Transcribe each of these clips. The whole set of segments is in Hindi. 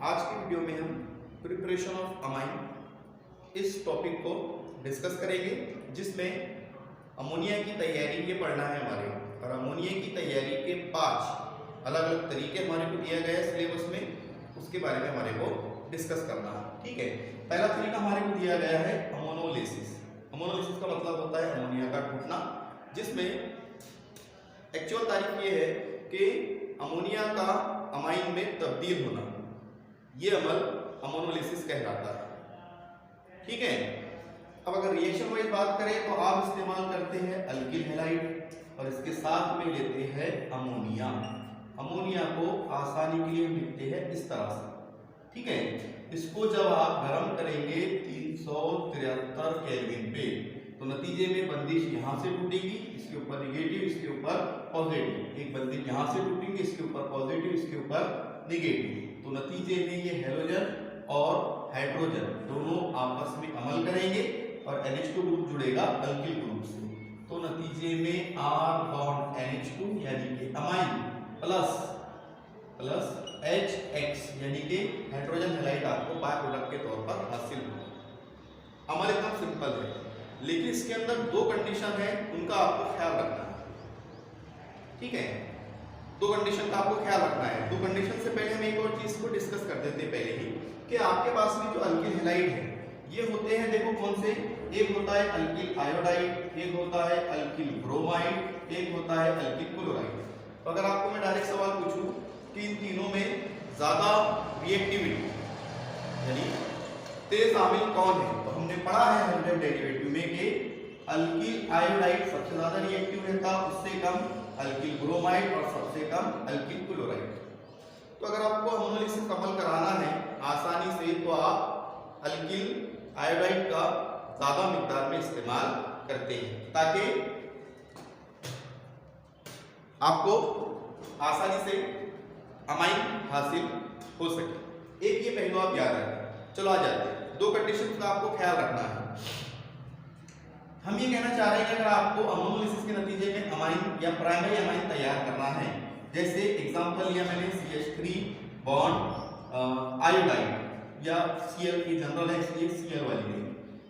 आज की वीडियो में हम प्रिपरेशन ऑफ अमाइन इस टॉपिक को डिस्कस करेंगे, जिसमें अमोनिया की तैयारी ये पढ़ना है हमारे। और अमोनिया की तैयारी के 5 अलग अलग तरीके हमारे को दिया गया है सिलेबस में, उसके बारे में हमारे को डिस्कस करना है। ठीक है, पहला तरीका हमारे को दिया गया है अमोनोलिसिस। अमोनोलिसिस का मतलब होता है अमोनिया का टूटना, जिसमें एक्चुअल तारीफ ये है कि अमोनिया का अमाइन में तब्दील होना, ये अमल अमोनोलिसिस कहलाता है। ठीक है, अब अगर रिएक्शन वाइज बात करें तो आप इस्तेमाल करते हैं अल्किल हैलाइड और इसके साथ में लेते हैं अमोनिया। अमोनिया को आसानी के लिए लिखते हैं इस तरह से। ठीक है, इसको जब आप गर्म करेंगे 373 केल्विन पे, तो नतीजे में बंदिश यहां से टूटेगी, इसके ऊपर निगेटिव, इसके ऊपर पॉजिटिव। एक बंदिश यहां से टूटेंगे, इसके ऊपर पॉजिटिव, इसके ऊपर निगेटिव। तो नतीजे में ये हेलोजन और हाइड्रोजन दोनों आपस में अमल करेंगे और NH2 ग्रुप जुड़ेगा अल्किल ग्रुप से। तो नतीजे में R बॉन्ड NH2 यानी कि अमाइन प्लस HX यानी कि हाइड्रोजन हैलाइड आपको बाय प्रोडक्ट के तौर पर हासिल होगा। अमल एकदम सिंपल है, लेकिन इसके अंदर 2 कंडीशन है, उनका आपको ख्याल रखना है। ठीक है, 2 कंडीशन का आपको ख्याल रखना है। 2 कंडीशन से पहले हम एक और चीज को डिस्कस कर देते हैं पहले ही, कि आपके पास में जो अल्किल हैलाइड है ये होते हैं, देखो कौन से, एक होता है अल्किल आयोडाइड, एक होता है अल्किल ब्रोमाइड, एक होता है अल्किल क्लोराइड। तो अगर आपको मैं डायरेक्ट सवाल पूछूं कि इन तीनों में ज्यादा रिएक्टिविटी यानी तेज शामिल कौन है, तो हमने पढ़ा है हेलोजन डेरिवेटिव में कि अल्किल आयोडाइड सबसे ज्यादा रिएक्टिव रहता, उससे कम अल्किल ब्रोमाइड और सबसे कम अल्किल क्लोराइड। तो अगर आपको अमोनोलिसिस अमल कराना है आसानी से, तो आप अल्किल आयोडाइड का ज्यादा मिकदार में इस्तेमाल करते हैं, ताकि आपको आसानी से अमाइन हासिल हो सके। एक ये पहलू आप याद रखें। चलो आ जाते हैं, 2 कंडीशन का आपको ख्याल रखना है। हम ये कहना चाह रहे हैं कि अगर आपको अमोनोलिसिस के नतीजे में अमाइन या प्राइमरी अमाइन तैयार करना है, जैसे एग्जांपल लिया मैंने CH3 बॉन्ड आयोडाइड या Cl की जनरल है इसलिए Cl वाली नहीं,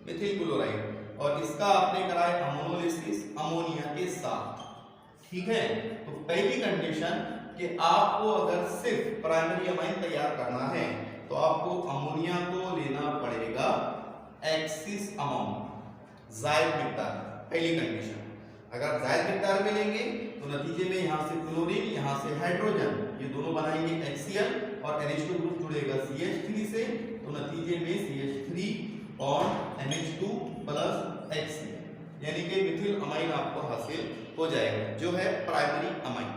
मिथिल क्लोराइड, और इसका आपने कराया अमोनोलिसिस अमोनिया के साथ। ठीक है, तो पहली कंडीशन कि आपको अगर सिर्फ प्राइमरी अमाइन तैयार करना है तो आपको अमोनिया को लेना पड़ेगा एक्सिस अमाउंट, जायद मिकदार। पहली कंडीशन, अगर जायद मिकदार में लेंगे तो नतीजे में यहां से क्लोरीन, यहां से हाइड्रोजन, ये दोनों बनाएंगे HCl और NH2 ग्रुप जुड़ेगा CH3 से, तो नतीजे में CH3 bond NH2 plus HCl यानी कि मिथिल अमाइन आपको हासिल हो जाएगा, जो है प्राइमरी अमाइन।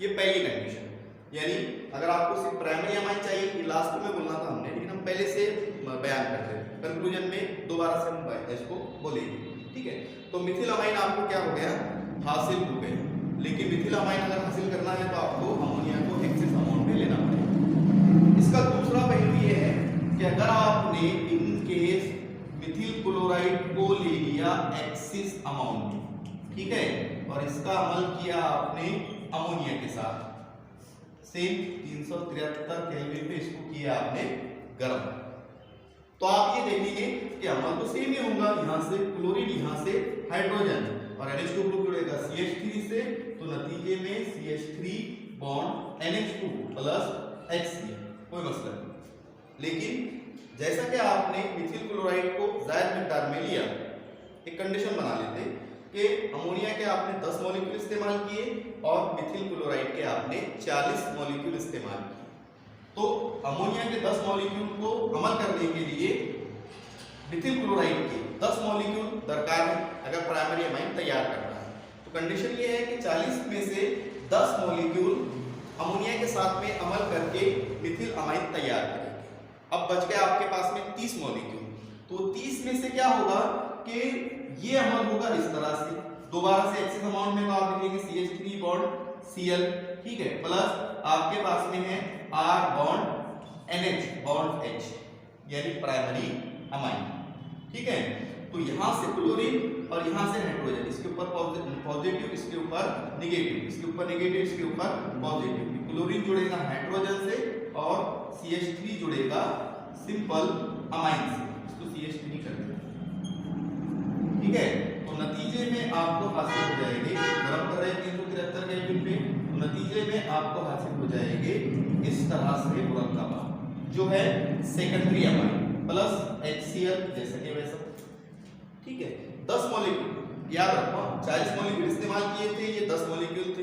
ये पहली कंडीशन। यानी अगर आपको सिर्फ प्राइमरी अमाइन चाहिए, ये लास्ट में बोलना था हमने, लेकिन हम पहले से बयान करते हैं, कंक्लूजन में दोबारा से हम इसको बोलेंगे। ठीक है, तो मिथिल अमाइन आपको क्या हो गया, हासिल हो गया। लेकिन मिथिल अमाइन अगर हासिल करना है तो आपको अमोनिया को एक्सिस अमाउंट में लेना पड़ेगा। इसका दूसरा पहलू ये है कि अगर आपने इन केस मिथिल क्लोराइड को ले लिया एक्सिस अमाउंट में, ठीक है, और इसका अमल किया आपने अमोनिया के साथ, सेम 373 केल्विन पे इसको किया आपने गर्म, तो आप ये देखेंगे कि अमल तो सेम ही होगा, यहां से क्लोरीन, यहां से हाइड्रोजन और NH2 ग्रुप जुड़ेगा CH3 से, तो नतीजे में CH3 bond NH2 plus HCl, कोई मसला नहीं। लेकिन जैसा कि आपने मिथिल क्लोराइड को जायद मिकदार में लिया, एक कंडीशन बना लेते कि अमोनिया के आपने 10 मॉलिक्यूल इस्तेमाल किए और मिथिल क्लोराइड के आपने 40 मॉलिक्यूल इस्तेमाल किए, तो अमोनिया के 10 मॉलिक्यूल को अमल करने के लिए मिथिल क्लोराइड के 10 मॉलिक्यूल दरकार है अगर प्राइमरी अमाइन तैयार करना है। तो तो कंडीशन ये है कि 40 में से 10 मॉलिक्यूल अमोनिया के साथ में अमल करके मिथिल अमाइन तैयार करेंगे। अब बच गया आपके पास में 30 मॉलिक्यूल। तो 30 में से क्या होगा कि ये अमल होगा इस तरह से, दोबारा से एक्सिस अमाउंट में तो आप लिखेंगे CH3 बॉन्ड Cl, ठीक है, प्लस आपके पास में है R bond NH bond H यानी प्राइमरी अमाइन, ठीक है। तो यहां से क्लोरीन और यहां से नाइट्रोजन, इसके ऊपर पॉजिटिव, इसके ऊपर नेगेटिव, इसके ऊपर नेगेटिव, इसके ऊपर पॉजिटिव। क्लोरीन जुड़ेगा हाइड्रोजन से और CH3 जुड़ेगा सिंपल अमाइन से, इसको CH3 कर देंगे, ठीक है। तो नतीजे में आपको हासिल हो जाएंगे, गरम कर रहे हैं 373 केल्विन पे, तो नतीजे में आपको हासिल हो जाएंगे इस तरह से मुरक्कब जो है सेकेंडरी अमाइन प्लस HCl जैसे कि वैसा, ठीक है। 10 मॉलिक्यूल याद रखो, 40 मॉलिक्यूल इस्तेमाल किए थे, ये 10 मॉलिक्यूल थे,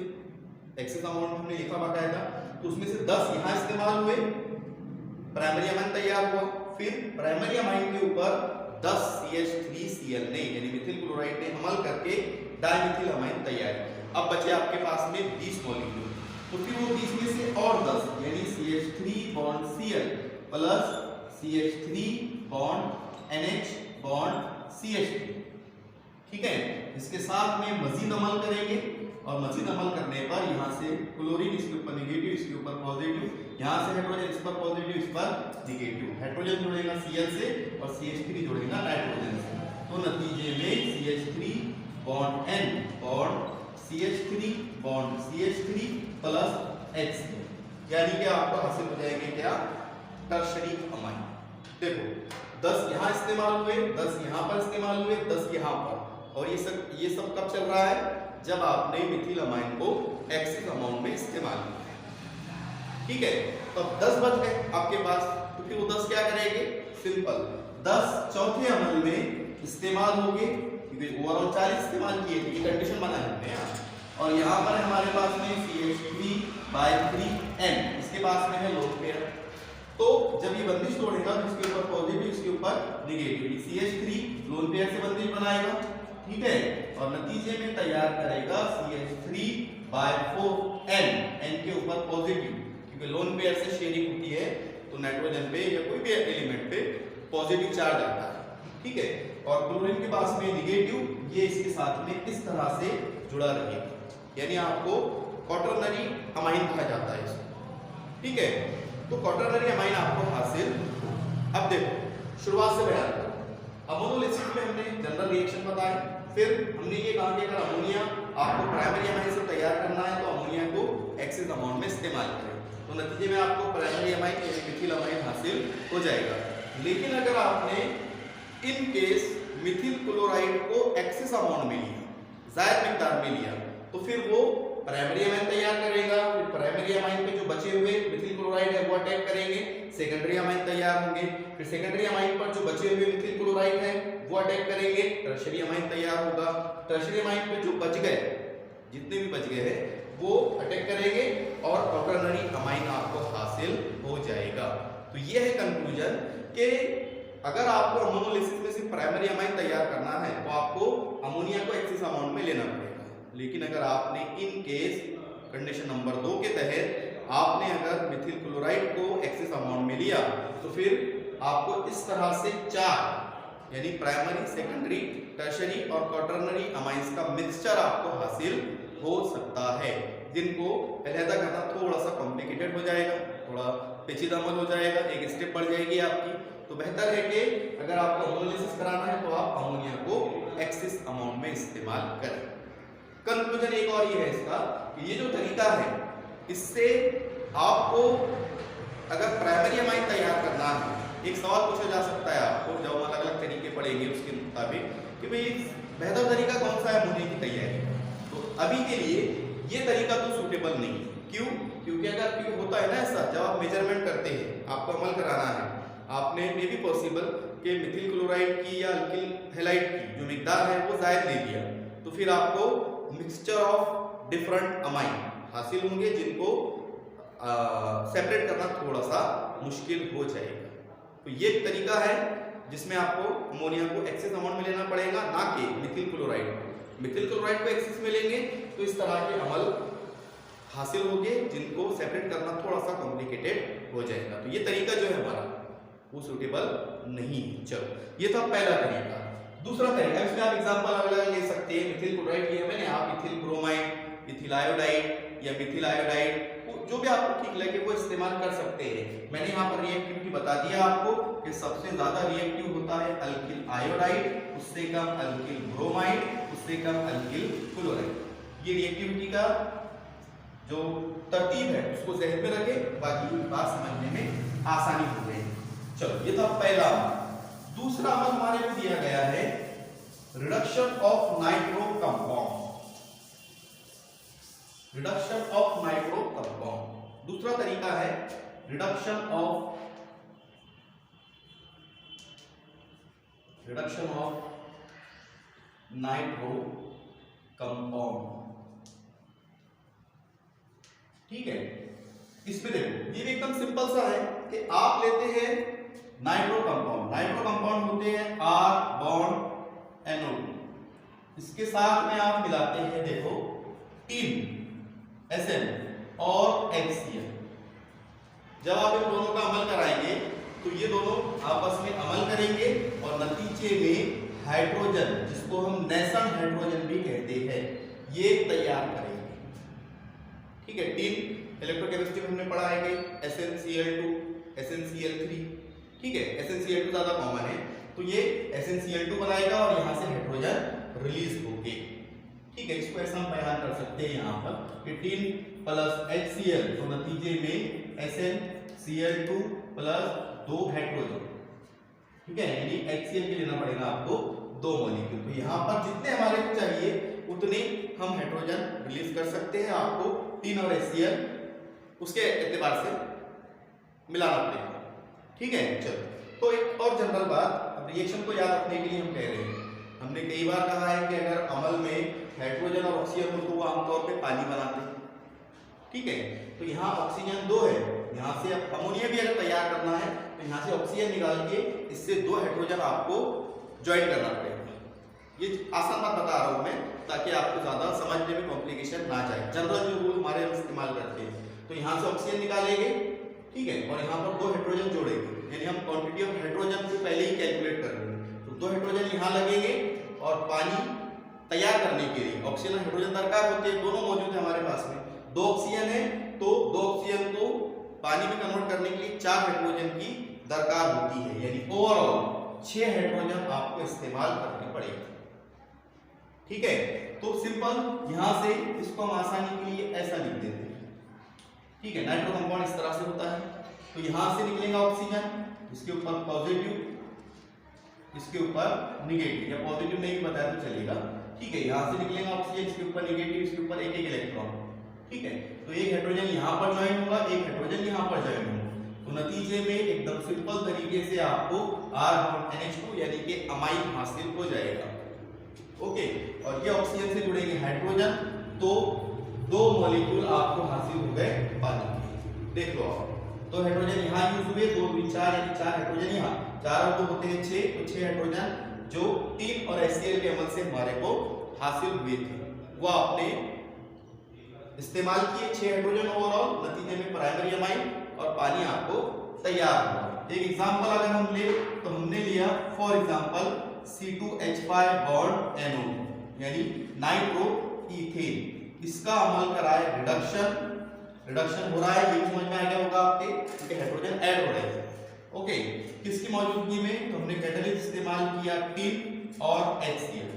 एक्सेस अमाउंट हमने लिखा बाकायदा। तो उसमें से 10 यहाँ इस्तेमाल हुए, प्राइमरी अमाइन तैयार हुआ, फिर प्राइमरी अमाइन के ऊपर 10 CH3Cl ने यानी मिथिल क्लोराइड ने अमल करके डाइमिथिल अमाइन तैयार किया। अब बचे आपके पास में 20 मॉलिक्यूल, तो फिर वो 20 में से और 10 यानी CH3 bond Cl plus CH3 bond NH bond CH3, ठीक है। इसके साथ में मजीद अमल करेंगे और मजीद अमल करने पर यहाँ से क्लोरीन, इसके ऊपर नेगेटिव, इसके ऊपर पॉजिटिव, यहाँ से हाइड्रोजन, इस पर पॉजिटिव, इस पर नेगेटिव, हाइड्रोजन जुड़ेगा Cl से और CH3 जुड़ेगा नाइट्रोजन से। तो नतीजे में CH3 bond N bond CH3 bond CH3 plus H, यानी कि आपको हासिल हो जाएंगे क्या, टर्शरी अमाइन। देखो 10 यहाँ इस्तेमाल हुए, 10 यहाँ पर इस्तेमाल हुए, 10 यहाँ पर, और ये सब कब चल रहा है, जब आपने मिथिल अमाइन को एक्सिस अमाउंट में इस्तेमाल किया, ठीक है। तो अब 10 बच गए आपके पास, तो फिर वो 10 क्या करेंगे, सिंपल 10 चौथे अमल में इस्तेमाल होंगे, क्योंकि ओवरऑल 40 इस्तेमाल किए थे, ये कंडीशन बना है। और यहाँ पर हमारे पास में CH3/3n, इसके पास में है लोन पेयर। तो जब ये बंदिश तोड़ेगा तो इसके ऊपर पॉजिटिव, इसके ऊपर नेगेटिव, CH3 लोन पेयर से बंदिश बनाएगा, ठीक है, और नतीजे में तैयार करेगा CH3/4n, n के ऊपर पॉजिटिव, क्योंकि लोन पेयर से शेयरिंग होती है तो नाइट्रोजन पे या कोई भी एलिमेंट पे पॉजिटिव चार्ज आता है, ठीक है। और क्लोरीन के पास में नेगेटिव, ये इसके साथ में इस तरह से जुड़ा रहेगा, यानी आपको क्वाटरनरी अमाइन कहा जाता है इसको, ठीक है। तो क्वाटरनरी अमाइन आपको हासिल। अब देखो शुरुआत से बयान करो, अमोनोलिसिस में हमने जनरल रिएक्शन बताए, फिर हमने ये कहा कि अगर अमोनिया आपको प्राइमरी अमाइन से तैयार करना है तो अमोनिया को एक्सिस अमाउंट में इस्तेमाल करें, तो नतीजे में आपको प्राइमरी अमाइन यानी मिथिल अमाइन हासिल हो जाएगा। लेकिन अगर आपने इन केस मिथिल क्लोराइड को एक्सिस अमाउंट में लिया, जायद मिकदार में लिया, तो फिर वो प्राइमरी अमाइन तैयार करेगा, फिर प्राइमरी अमाइन पे जो बचे हुए मिथिल क्लोराइड है वो अटैक करेंगे, सेकेंडरी अमाइन तैयार होंगे, फिर सेकेंडरी अमाइन पर जो बचे हुए मिथिल क्लोराइड है वो अटैक करेंगे, टर्शरी अमाइन तैयार होगा, टर्शरी अमाइन पे जो बच गए, जितने भी बच गए हैं वो अटैक करेंगे और क्वाटरनरी अमाइन आपको हासिल हो जाएगा। तो ये है कंक्लूजन कि अगर आपको अमोनोलिसिस में सिर्फ प्राइमरी अमाइन तैयार करना है तो आपको अमोनिया को एक्सिस अमाउंट में लेना पड़ेगा। लेकिन अगर आपने इन केस कंडीशन नंबर 2 के तहत आपने अगर मिथिल क्लोराइड को एक्सिस अमाउंट में लिया तो फिर आपको इस तरह से 4 यानी प्राइमरी, सेकेंडरी, टर्शरी और क्वाटरनरी अमाइंस का मिक्सचर आपको हासिल हो सकता है, जिनको अलहदा करना थोड़ा सा कॉम्प्लिकेटेड हो जाएगा, थोड़ा पेचीदा अमल हो जाएगा, एक स्टेप बढ़ जाएगी आपकी। तो बेहतर है कि अगर आपको अमोनोलिसिस कराना है तो आप अमोनिया को एक्सिस अमाउंट में इस्तेमाल करें। कंक्लूजन एक और ये है इसका कि ये जो तरीका है इससे आपको अगर प्राइमरी अमाइन तैयार करना है, एक सवाल पूछा जा सकता है आपको जब हम अलग अलग तरीके पढ़ेंगे उसके मुताबिक कि भाई बेहतर तरीका कौन सा है अमोनिया की तैयारी। तो अभी के लिए ये तरीका तो सूटेबल नहीं है। क्यों? क्योंकि अगर होता है ना ऐसा, जब आप मेजरमेंट करते हैं, आपको अमल कराना है, आपने मे भी पॉसिबल कि मिथिल क्लोराइड की या अल्किल हैलाइड की जो मिकदार है वो जायद ले लिया, तो फिर आपको मिक्सचर ऑफ डिफरेंट अमाइन हासिल होंगे जिनको सेपरेट करना थोड़ा सा मुश्किल हो जाएगा। तो ये एक तरीका है जिसमें आपको अमोनिया को एक्सेस अमाउंट में लेना पड़ेगा, ना कि मिथिल क्लोराइड। मिथिल क्लोराइड को एक्सिस में लेंगे तो इस तरह के अमल हासिल होंगे जिनको सेपरेट करना थोड़ा सा कॉम्प्लिकेटेड हो जाएगा। तो ये तरीका जो है हमारा वो सूटेबल नहीं है। चलो ये था पहला तरीका। दूसरा तरीका, इसमें आप एग्जांपल अलग-अलग ले सकते हैं। मिथिल क्लोराइड लिया मैंने, आप मिथिल ब्रोमाइड, मिथिल आयोडाइड या मिथिल आयोडाइड, जो भी आपको ठीक लगे वो इस्तेमाल कर सकते हैं। मैंने यहाँ पर रिएक्टिविटी बता दिया आपको कि सबसे ज्यादा रिएक्टिव होता है अल्किल आयोडाइड, उससे कम अल्किल ब्रोमाइड, उससे कम अल्किल क्लोराइड। ये रिएक्टिविटी का जो तरतीब है उसको ज़हन में रखें, बाकी बात समझने में आसानी हो गई। चलो ये था पहला। दूसरा अमल हमारे को दिया गया है reduction of nitro compound. Reduction of nitro compound दूसरा तरीका है रिडक्शन ऑफ नाइट्रो कंपाउंड। ठीक है, इसमें देखो ये भी एकदम सिंपल सा है कि आप लेते हैं नाइट्रो कंपाउंड। नाइट्रो कंपाउंड होते हैं R बॉन्ड NO2, इसके साथ में आप मिलाते हैं देखो टीन SN और HCl। जब आप इन दोनों का अमल कराएंगे तो ये दोनों आपस में अमल करेंगे और नतीजे में हाइड्रोजन, जिसको हम नेशन हाइड्रोजन भी कहते हैं, ये तैयार करेंगे। ठीक है, टीन इलेक्ट्रोकेमिस्ट्री में हमने पढ़ा है कि SnCl2, SnCl3, ठीक है, SnCl2 ज्यादा कॉमन है, तो ये SnCl2 बनाएगा और यहाँ से हाइड्रोजन रिलीज होंगे। ठीक है, इसको ऐसा हम बयान कर सकते हैं यहाँ पर कि टीन प्लस HCl तो नतीजे में SnCl2 प्लस 2 हाइड्रोजन। ठीक है, यानी HCl के लेना पड़ेगा आपको 2 मॉलिक्यूल। तो यहाँ पर जितने हमारे को चाहिए उतने हम हाइड्रोजन रिलीज कर सकते हैं। आपको टीन और HCl उसके एतबार से मिलाना पड़ेगा। ठीक है, चलो तो एक और जनरल बात, रिएक्शन को याद रखने के लिए हम कह रहे हैं, हमने कई बार कहा है कि अगर अमल में हाइड्रोजन और ऑक्सीजन हो तो वो आमतौर पे पानी बनाते हैं। ठीक है, तो यहाँ ऑक्सीजन 2 है, यहाँ से अब अमोनिया भी अगर तैयार करना है तो यहाँ से ऑक्सीजन निकाल के इससे 2 हाइड्रोजन आपको ज्वाइन करना पड़ेगा। ये आसान बात बता रहा हूँ मैं ताकि आपको ज्यादा समझने में कॉम्प्लिकेशन ना जाए। जनरल जो रूल हमारे हम इस्तेमाल करते हैं, तो यहाँ से ऑक्सीजन निकालेंगे, ठीक है, और यहाँ पर 2 हाइड्रोजन जोड़ेंगे, यानी हम क्वांटिटी ऑफ हाइड्रोजन से पहले ही कैलकुलेट कर लेंगे। तो 2 हाइड्रोजन यहाँ लगेंगे और पानी तैयार करने के लिए ऑक्सीजन हाइड्रोजन दरकार होते हैं, दोनों मौजूद है हमारे पास में। 2 ऑक्सीजन है तो 2 ऑक्सीजन को पानी में कन्वर्ट करने के लिए 4 हाइड्रोजन की दरकार होती है, यानी ओवरऑल 6 हाइड्रोजन आपको इस्तेमाल करने पड़ेगा। ठीक है, तो सिंपल यहां से इसको हम आसानी के लिए ऐसा लिख देते हैं। ठीक है, नाइट्रो कंपाउंड इस तरह से होता है। तो यहां से निकलेगा ऑक्सीजन, इसके ऊपर पॉजिटिव, इसके ऊपर निगेटिव, या पॉजिटिव नहीं बताया तो चलेगा। ठीक है, यहां से निकलेगा ऑक्सीजन, इसके ऊपर निगेटिव, इसके ऊपर एक इलेक्ट्रॉन। ठीक है, तो एक हाइड्रोजन यहां पर ज्वाइन होगा, एक हाइड्रोजन यहां पर ज्वाइन होगा, तो नतीजे में एकदम सिंपल तरीके से आपको R बॉन्ड NH2 यानी कि अमाइन हासिल हो जाएगा। ओके, और ये ऑक्सीजन से जुड़ेंगे हाइड्रोजन, तो 2 मॉलिक्यूल आपको हासिल हो गए पानी के। देख लो आप, 2 हाइड्रोजन यहाँ यूज हुए, 2 2 4 यानी 4 हाइड्रोजन यहाँ, 4 और 2 होते हैं 6, तो 6 हाइड्रोजन जो टीन और HCl के अमल से हमारे को हासिल हुए थे वो आपने इस्तेमाल किए। 6 हाइड्रोजन ओवरऑल, नतीजे में प्राइमरी अमाइन और पानी आपको तैयार हुआ। एक एग्जांपल अगर हम ले तो हमने लिया for example C2H5 bond NO2 यानी नाइट्रो इथेन, इसका अमल कराए रिडक्शन हो रहा है, ये समझ में आ गया होगा आपके, क्योंकि हाइड्रोजन ऐड हो रहे हैं। ओके, किसकी मौजूदगी में, तो हमने कैटलिस्ट इस्तेमाल किया टीन और HCl,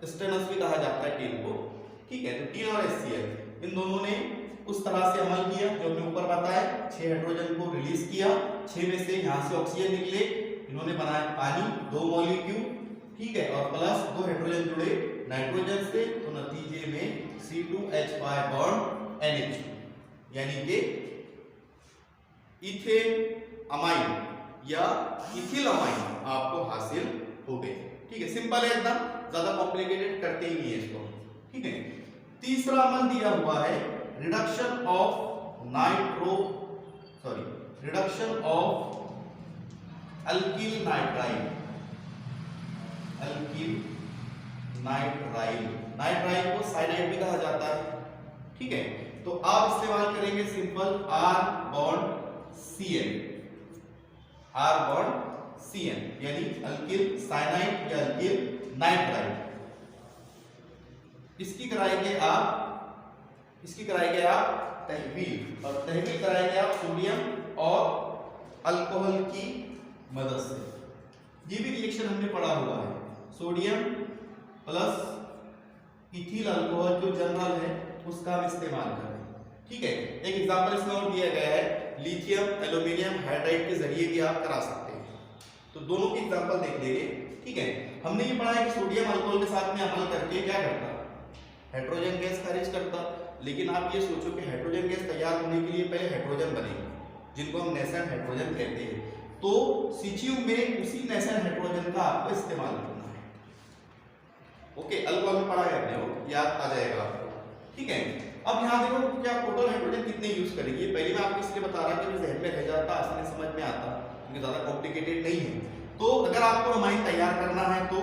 स्टेनस भी कहा जाता है टीन को। ठीक है, तो टीन और HCl इन दोनों ने उस तरह से अमल किया जो हमने ऊपर बताया, 6 हाइड्रोजन को रिलीज किया, 6 में से यहाँ से ऑक्सीजन निकले, इन्होंने बनाया पानी 2 मॉलिक्यूल। ठीक है, और प्लस 2 हाइड्रोजन जुड़े नाइट्रोजन से, तो नतीजे में C2H5 बॉन्ड NH2 यानी कि इथेन अमाइन या इथिल अमाइन आपको हासिल हो गए। ठीक है, सिंपल है एकदम, ज्यादा कॉम्प्लिकेटेड करते ही नहीं है इसको। ठीक है, तीसरा अमल दिया हुआ है reduction of alkyl nitride. Alkyl nitrile. Nitrile को साइनाइड भी कहा जाता है, ठीक है। तो आप इस्तेमाल करेंगे simple R bond CN, R bond CN यानी अल्किल साइनाइड या अल्किल नाइट्राइल। इसकी कराएंगे आप तहवील, और तहवील कराएंगे आप सोडियम और अल्कोहल की मदद से। ये भी रिएक्शन हमने पढ़ा हुआ है, सोडियम प्लस इथिल अल्कोहल जो जनरल है उसका हम इस्तेमाल कर रहे हैं, ठीक है। एक एग्जांपल इसमें और दिया गया है, लिथियम एल्यूमिनियम हाइड्राइड के जरिए भी आप करा सकते हैं। तो दोनों की एग्जांपल देख लेंगे, ठीक है। हमने ये पढ़ा है कि सोडियम अल्कोहल के साथ में अमल करके क्या करता, हाइड्रोजन गैस खारिज करता। लेकिन आप ये सोचो कि हाइड्रोजन गैस तैयार होने के लिए पहले हाइड्रोजन बनेगा, जिनको हम नेसेंट हाइड्रोजन कहते हैं। तो सीचीयू में उसी नेसेंट हाइड्रोजन का आपको इस्तेमाल करना है, ओके। अल्कोहल में पढ़ा है आपने, वो याद आ जाएगा आपको, ठीक है। अब यहाँ देखो क्या टोटल हाइड्रोजन कितने यूज करेंगे, पहले मैं आपको इसलिए बता रहा था कि जहन में रह जाता, आसानी समझ में आता, क्योंकि ज्यादा कॉम्प्लिकेटेड नहीं है। तो अगर आपको अमाइन तैयार करना है तो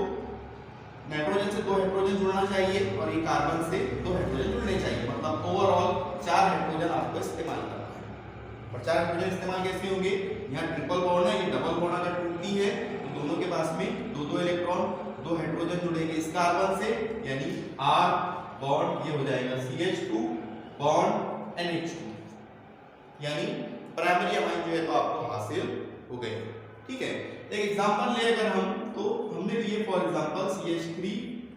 नाइट्रोजन से 2 हाइड्रोजन जुड़ना चाहिए और ये कार्बन से 2 हाइड्रोजन जुड़ने चाहिए, मतलब ओवरऑल 4 हाइड्रोजन आपको इस्तेमाल करना है। और 4 हाइड्रोजन इस्तेमाल कैसे होंगे, यहाँ ट्रिपल बॉन्ड है, ये डबल बॉन्ड अगर टूटती है तो दोनों के पास में 2 इलेक्ट्रॉन, 2 हाइड्रोजन जुड़ेंगे इस कार्बन से, यानी R बॉन्ड ये हो जाएगा CH2 बॉन्ड NH2, यानी प्राइमरी अमाइन जो है तो आपको हासिल हो गए, ठीक है। एक एग्जांपल ले अगर हम, तो हमने लिए for example CH3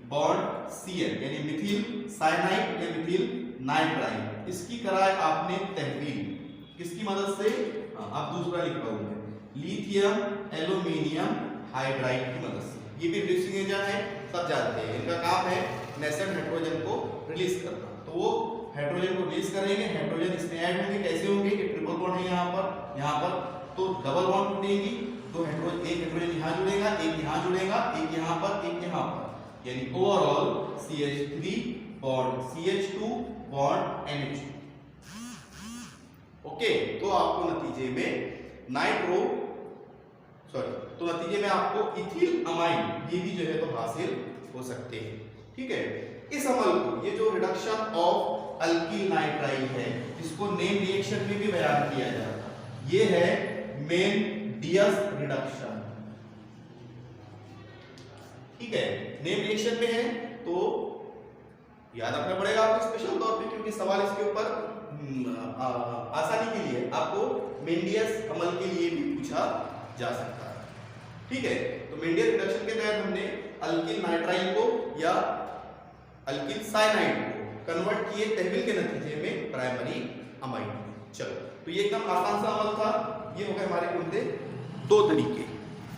bond CN यानी मिथिल साइनाइड या मिथिल नाइट्राइल। इसकी कराए आपने तहवील, किसकी मदद से, आप दूसरा लिख पाओगे, लिथियम एल्यूमिनियम हाइड्राइड की मदद से। ये भी रिड्यूसिंग एजेंट है, सब जानते हैं, इनका काम है नेसेंट हाइड्रोजन को रिलीज करना। तो वो हाइड्रोजन को रिलीज करेंगे, हाइड्रोजन इसमें ऐड होंगे, कैसे होंगे कि ट्रिपल बॉन्ड है यहाँ पर तो डबल बॉन्ड टूटेगी, तो हाइड्रोजन, एक हाइड्रोजन यहाँ जुड़ेगा, एक यहाँ जुड़ेगा, एक यहाँ पर, एक यहाँ पर, यानी overall CH3 bond CH2 bond NH2, okay. तो आपको नतीजे में तो नतीजे में आपको इथिल अमाइन ये भी जो है तो हासिल हो सकते हैं, ठीक है। इस अमल को, ये जो रिडक्शन ऑफ अल्किल नाइट्राइल है, इसको नेम रिएक्शन में भी बयान किया जाता है, ये है मेंडियस रिडक्शन, ठीक है। नेम रिएक्शन में है तो याद रखना पड़ेगा आपको स्पेशल तौर पे, क्योंकि सवाल इसके ऊपर आसानी के लिए आपको मेंडियस अमल के लिए भी पूछा जा सकता है, ठीक है। तो मेंडियस रिडक्शन के तहत हमने अल्किल नाइट्राइल को या अल्किल साइनाइड को कन्वर्ट किए तहवील के नतीजे में प्राइमरी अमाइन। चलो, तो ये एकदम आसान सा अमल था। ये हो गए हमारे कुल 2 तरीके।